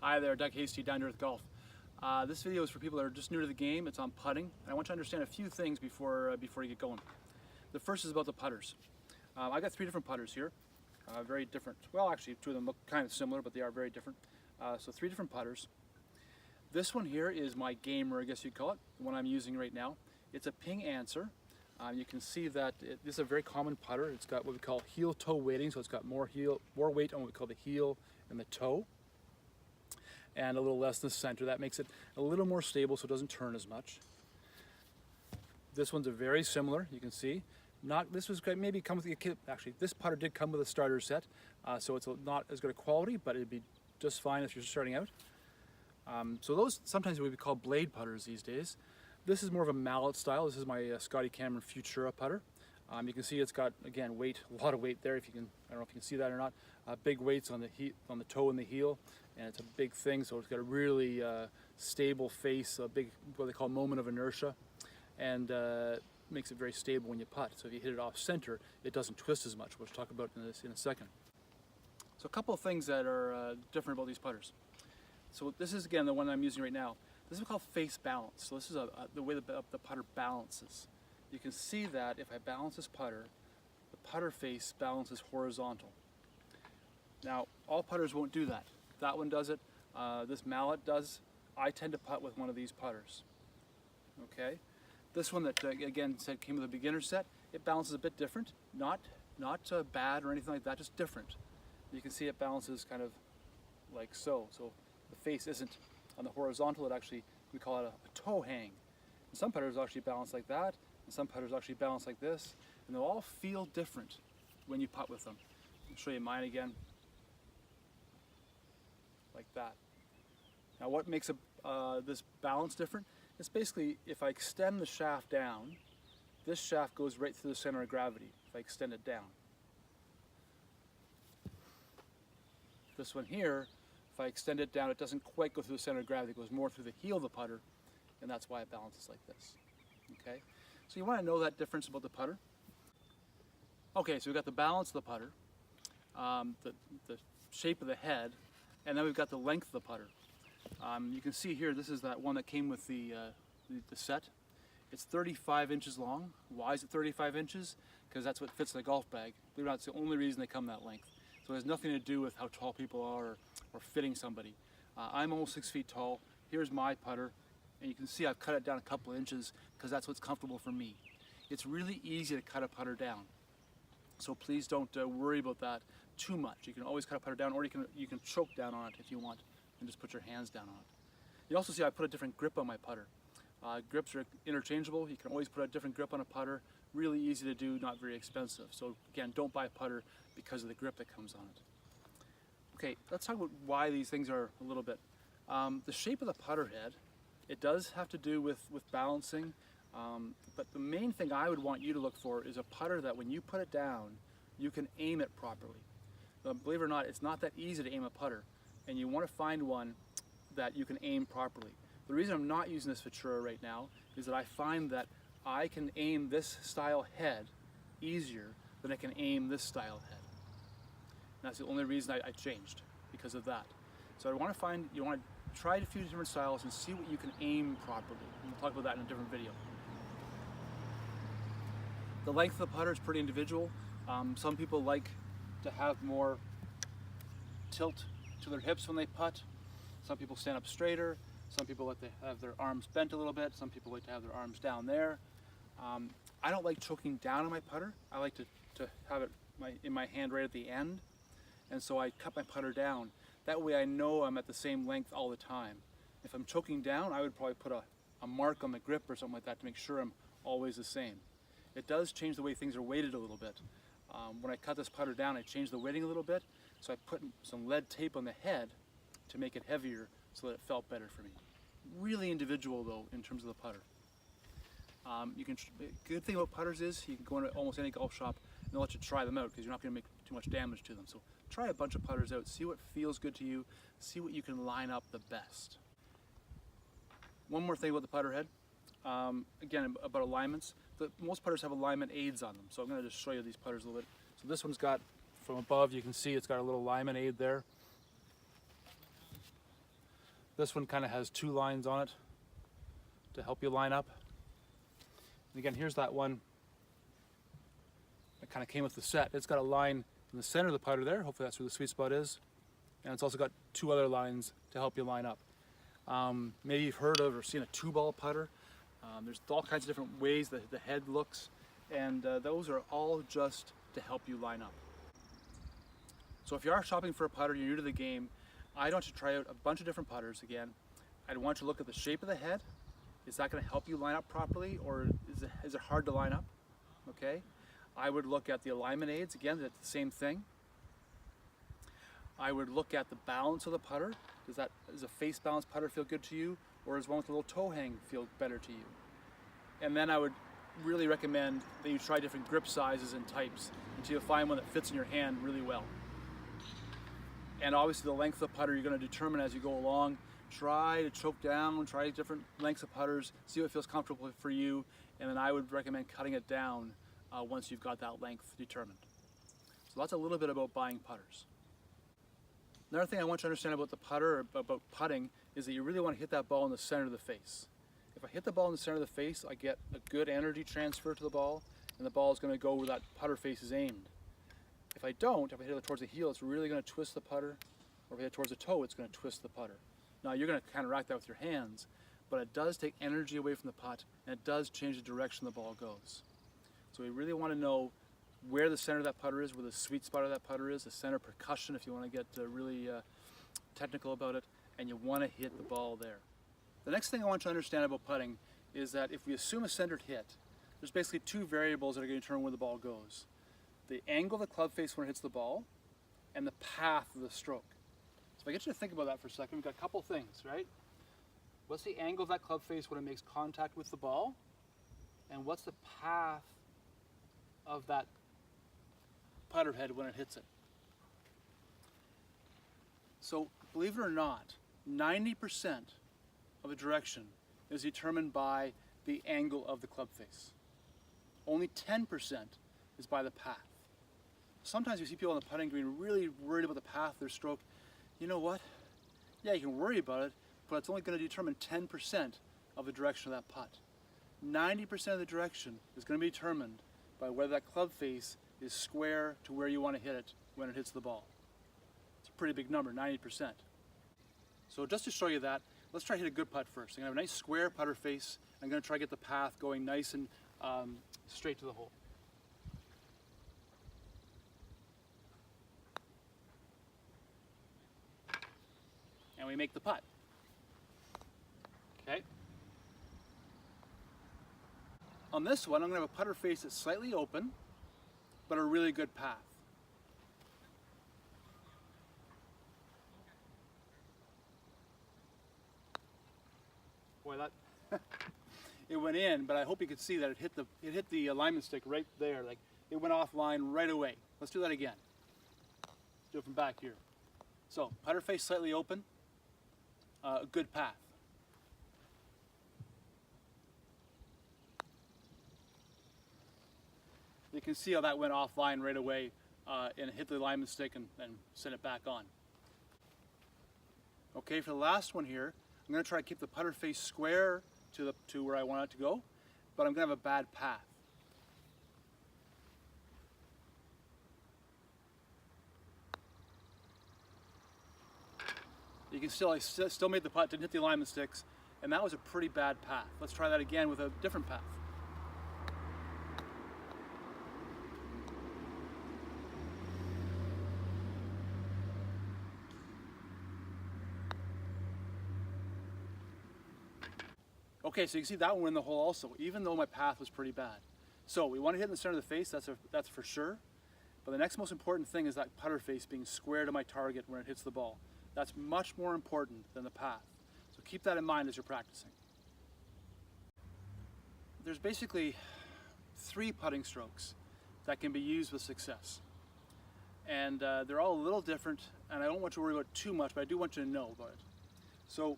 Hi there, Doug Hasty, Down to Earth Golf. This video is for people that are just new to the game. It's on putting, and I want you to understand a few things before you get going. The first is about the putters. I got 3 different putters here, very different. Well, actually, 2 of them look kind of similar, but they are very different. So 3 different putters. This one here is my gamer, I guess you'd call it, the one I'm using right now. It's a Ping Answer. You can see that this is a very common putter. It's got what we call heel-toe weighting, so it's got more weight on what we call the heel and the toe, and a little less in the center. That makes it a little more stable so it doesn't turn as much. This one's a very similar, you can see. This was maybe come with a kit. Actually, this putter did come with a starter set, so it's not as good a quality, but it'd be just fine if you're starting out. So those sometimes would be called blade putters these days. This is more of a mallet style. This is my Scotty Cameron Futura putter. You can see it's got, again, weight, a lot of weight there. If you can, I don't know if you can see that or not. Big weights on the toe and the heel, and it's a big thing. So it's got a really stable face, a big what they call moment of inertia, and makes it very stable when you putt. So if you hit it off center, it doesn't twist as much. We'll talk about this in a second. So a couple of things that are different about these putters. So this is again the one I'm using right now. This is called face balance. So this is the way the putter balances. You can see that if I balance this putter, the putter face balances horizontal. Now, all putters won't do that. That one does it. This mallet does. I tend to putt with one of these putters. Okay. This one that again came with a beginner set. It balances a bit different. Not bad or anything like that. Just different. You can see it balances kind of like so. So the face isn't on the horizontal. It actually, we call it a toe hang. And some putters actually balance like that, and some putters actually balance like this, and they'll all feel different when you putt with them. I'll show you mine again, like that. Now what makes this balance different? It's basically, if I extend the shaft down, this shaft goes right through the center of gravity, if I extend it down. This one here, if I extend it down, it doesn't quite go through the center of gravity. It goes more through the heel of the putter, and that's why it balances like this. Okay, so you want to know that difference about the putter. Okay, so we've got the balance of the putter, the shape of the head, and then we've got the length of the putter. You can see here, this is that one that came with the set. It's 35 inches long. Why is it 35 inches? Because that's what fits in the golf bag. Believe it or not, it's the only reason they come that length. So it has nothing to do with how tall people are or fitting somebody. I'm almost 6 feet tall. Here's my putter, and you can see I've cut it down a couple of inches because that's what's comfortable for me. It's really easy to cut a putter down, so please don't worry about that too much. You can always cut a putter down, or you can choke down on it if you want, and just put your hands down on it. You also see I put a different grip on my putter. Grips are interchangeable. You can always put a different grip on a putter. Really easy to do, not very expensive. So again, don't buy a putter because of the grip that comes on it. Okay, let's talk about why these things are a little bit. The shape of the putter head, it does have to do with balancing, but the main thing I would want you to look for is a putter that when you put it down, you can aim it properly. Believe it or not, it's not that easy to aim a putter, and you want to find one that you can aim properly. The reason I'm not using this Futura right now is that I find that I can aim this style head easier than I can aim this style head. And that's the only reason I changed, because of that. So you want to try a few different styles and see what you can aim properly. And we'll talk about that in a different video. The length of the putter is pretty individual. Some people like to have more tilt to their hips when they putt. Some people stand up straighter. Some people like to have their arms bent a little bit. Some people like to have their arms down there. I don't like choking down on my putter. I like to have it in my hand right at the end. And so I cut my putter down. That way I know I'm at the same length all the time. If I'm choking down, I would probably put a mark on the grip or something like that to make sure I'm always the same. It does change the way things are weighted a little bit. When I cut this putter down, I changed the weighting a little bit. So I put some lead tape on the head to make it heavier so that it felt better for me. Really individual though in terms of the putter. Good thing about putters is you can go into almost any golf shop and they'll let you try them out because you're not going to make too much damage to them. So try a bunch of putters out, see what feels good to you, see what you can line up the best. One more thing about the putter head, again about alignments. Most putters have alignment aids on them, so I'm going to just show you these putters a little bit. So this one's got, from above you can see it's got a little alignment aid there. This one kind of has two lines on it to help you line up. And again, here's that one that kind of came with the set. It's got a line in the center of the putter there. Hopefully that's where the sweet spot is. And it's also got two other lines to help you line up. Maybe you've heard of or seen a two-ball putter. There's all kinds of different ways that the head looks, and those are all just to help you line up. So if you are shopping for a putter, you're new to the game, I'd want you to try out a bunch of different putters again. I'd want you to look at the shape of the head. Is that going to help you line up properly, or is it hard to line up? Okay. I would look at the alignment aids. Again, that's the same thing. I would look at the balance of the putter. Does a face balance putter feel good to you, or does one with a little toe hang feel better to you? And then I would really recommend that you try different grip sizes and types until you find one that fits in your hand really well. And obviously the length of the putter you're going to determine as you go along. Try to choke down, try different lengths of putters, see what feels comfortable for you, and then I would recommend cutting it down once you've got that length determined. So that's a little bit about buying putters. Another thing I want you to understand about the putter, or about putting, is that you really want to hit that ball in the center of the face. If I hit the ball in the center of the face, I get a good energy transfer to the ball, and the ball is going to go where that putter face is aimed. If I don't, if I hit it towards the heel, it's really going to twist the putter, or if I hit it towards the toe, it's going to twist the putter. Now you're going to counteract that with your hands, but it does take energy away from the putt, and it does change the direction the ball goes. So we really want to know where the center of that putter is, where the sweet spot of that putter is, the center percussion if you want to get really technical about it, and you want to hit the ball there. The next thing I want you to understand about putting is that if we assume a centered hit, there's basically two variables that are going to determine where the ball goes. The angle of the club face when it hits the ball, and the path of the stroke. So if I get you to think about that for a second, we've got a couple things, right? What's the angle of that club face when it makes contact with the ball? And what's the path of that putter head when it hits it? So believe it or not, 90% of the direction is determined by the angle of the club face. Only 10% is by the path. Sometimes you see people on the putting green really worried about the path of their stroke. You know what? Yeah, you can worry about it, but it's only going to determine 10% of the direction of that putt. 90% of the direction is going to be determined by whether that club face is square to where you want to hit it when it hits the ball. It's a pretty big number, 90%. So just to show you that, let's try to hit a good putt first. I'm going to have a nice square putter face. I'm going to try to get the path going nice and straight to the hole. And we make the putt. Okay. On this one, I'm going to have a putter face that's slightly open, but a really good path. Boy, that it went in, but I hope you could see that it hit the alignment stick right there. Like it went offline right away. Let's do that again. Do it from back here. So putter face slightly open, a good path. You can see how that went offline right away and hit the alignment stick and send it back on. Okay, for the last one here, I'm going to try to keep the putter face square to where I want it to go, but I'm going to have a bad path. You can still, I still made the putt, didn't hit the alignment sticks, and that was a pretty bad path. Let's try that again with a different path. Okay, so you can see that one in the hole also, even though my path was pretty bad. So we want to hit in the center of the face, that's for sure. But the next most important thing is that putter face being square to my target when it hits the ball. That's much more important than the path. So keep that in mind as you're practicing. There's basically 3 putting strokes that can be used with success. And they're all a little different, and I don't want you to worry about too much, but I do want you to know about it. So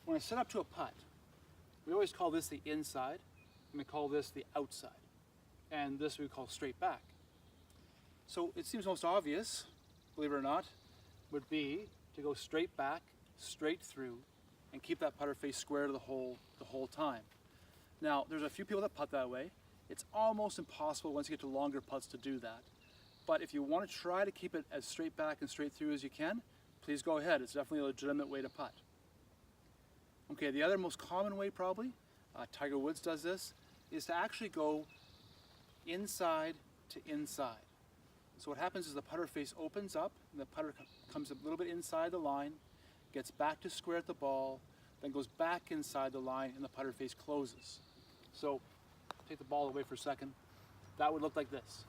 when I set up to a putt, we always call this the inside, and we call this the outside. And this we call straight back. So it seems most obvious, believe it or not, would be to go straight back straight through, and keep that putter face square to the hole the whole time. Now, there's a few people that putt that way. It's almost impossible once you get to longer putts to do that. But if you want to try to keep it as straight back and straight through as you can, please go ahead. It's definitely a legitimate way to putt. Okay, the other most common way probably, Tiger Woods does this, is to actually go inside to inside. So what happens is the putter face opens up, and the putter comes a little bit inside the line, gets back to square at the ball, then goes back inside the line, and the putter face closes. So, take the ball away for a second. That would look like this.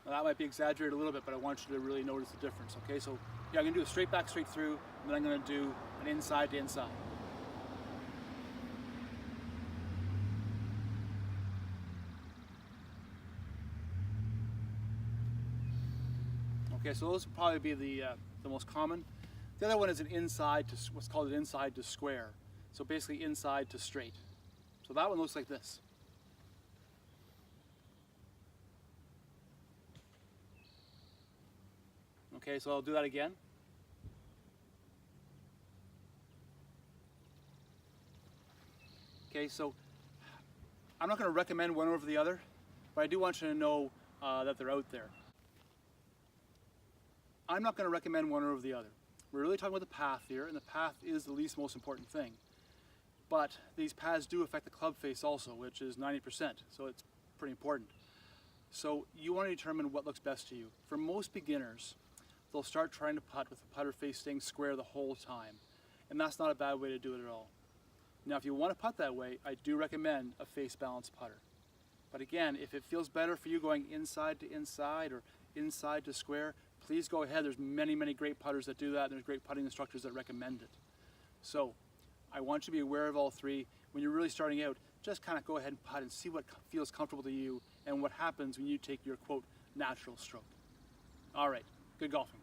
Now that might be exaggerated a little bit, but I want you to really notice the difference, okay? So, yeah, I'm gonna do a straight back, straight through, and then I'm gonna do an inside to inside. Okay, so those would probably be the most common. The other one is an inside to, what's called an inside to square. So basically inside to straight. So that one looks like this. Okay, so I'll do that again. Okay, so I'm not going to recommend one over the other, but I do want you to know that they're out there. I'm not going to recommend one over the other. We're really talking about the path here, and the path is the least most important thing. But these paths do affect the club face also, which is 90%, so it's pretty important. So you want to determine what looks best to you. For most beginners, they'll start trying to putt with the putter face staying square the whole time, and that's not a bad way to do it at all. Now, if you want to putt that way, I do recommend a face balanced putter. But again, if it feels better for you going inside to inside or inside to square, please go ahead. There's many, many great putters that do that, and there's great putting instructors that recommend it. So I want you to be aware of all three. When you're really starting out, just kind of go ahead and putt and see what feels comfortable to you and what happens when you take your, quote, natural stroke. All right, good golfing.